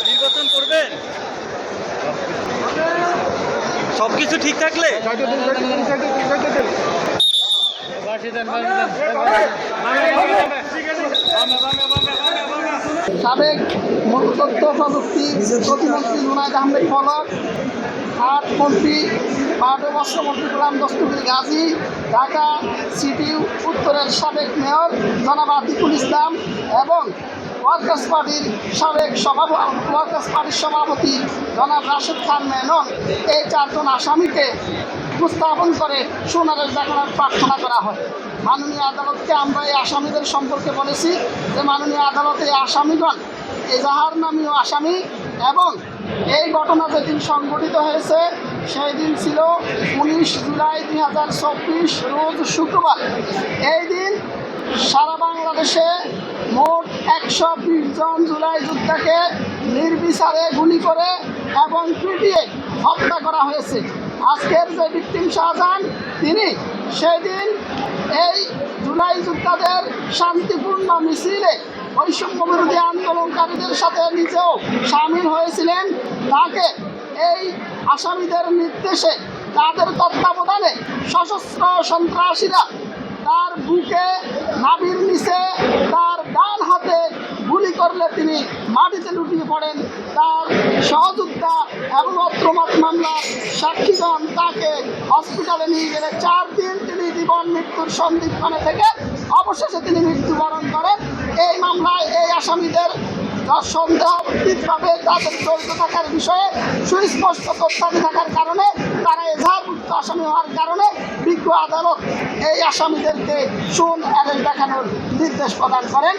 নির্বাচন করবেন সবকিছু ঠিক থাকলে? সাবেক তথ্য প্রযুক্তি প্রতিমন্ত্রী জুনায়েদ আহমেদ পলক, আর্টমন্ত্রী পাট ও বস্ত্রমন্ত্রী গোলাম দস্তগীর গাজী, ঢাকা সিটি উত্তরের সাবেক মেয়র জনাব আতিকুল ইসলাম এবং ওয়ার্কার্স পার্টির সভাপতি জনাব রাশেদ খান মেনন, এই 4 জন আসামিকে উপস্থাপন করে শুনানির দেখানোর প্রার্থনা করা হয়। মাননীয় আদালতকে আমরা এই আসামিদের সম্পর্কে বলেছি যে মাননীয় আদালতে এই আসামিগণ এজাহার নামীয় আসামি এবং এই ঘটনা যেদিন সংঘটিত হয়েছে সেই দিন ছিল 19 জুলাই 2024 রোজ শুক্রবার। এই দিন সারা বাংলাদেশে মোট 120 জন জুলাই যোদ্ধাকে নির্বিচারে গুলি করে এবং পিটিয়ে হত্যা করা হয়েছে। আজকের যে ভিকটিম শাহজাহান, তিনি সেই দিন এই জুলাই যোদ্ধাদের শান্তিপূর্ণ মিছিলে বৈষম্য বিরোধী আন্দোলনকারীদের সাথে নিজেও সামিল হয়েছিলেন। তাকে এই আসামিদের নির্দেশে তাদের তত্ত্বাবধানে সশস্ত্র সন্ত্রাসীরা তার বুকে নাভির নিচে তার ডান হাতে গুলি করলে তিনি মাটিতে লুটিয়ে পড়েন। তার সহযোদ্ধা এবং অত্রমত মামলার সাক্ষীগণ তাকে হসপিটালে নিয়ে গেলে 4 দিন তিনি জীবন মৃত্যুর সন্ধিক্ষণে থেকে অবশেষে তিনি মৃত্যুবরণ করেন। এই মামলায় এই আসামিদের সন্দেহভাবে তাদের জড়িত থাকার বিষয়ে সুস্পষ্ট তথ্যাদি থাকার কারণে তারা এজাহারভুক্ত আসামি হওয়ার কারণে বিজ্ঞ আদালত এই আসামিদেরকে শুন অ্যারেস্ট দেখানোর নির্দেশ প্রদান করেন।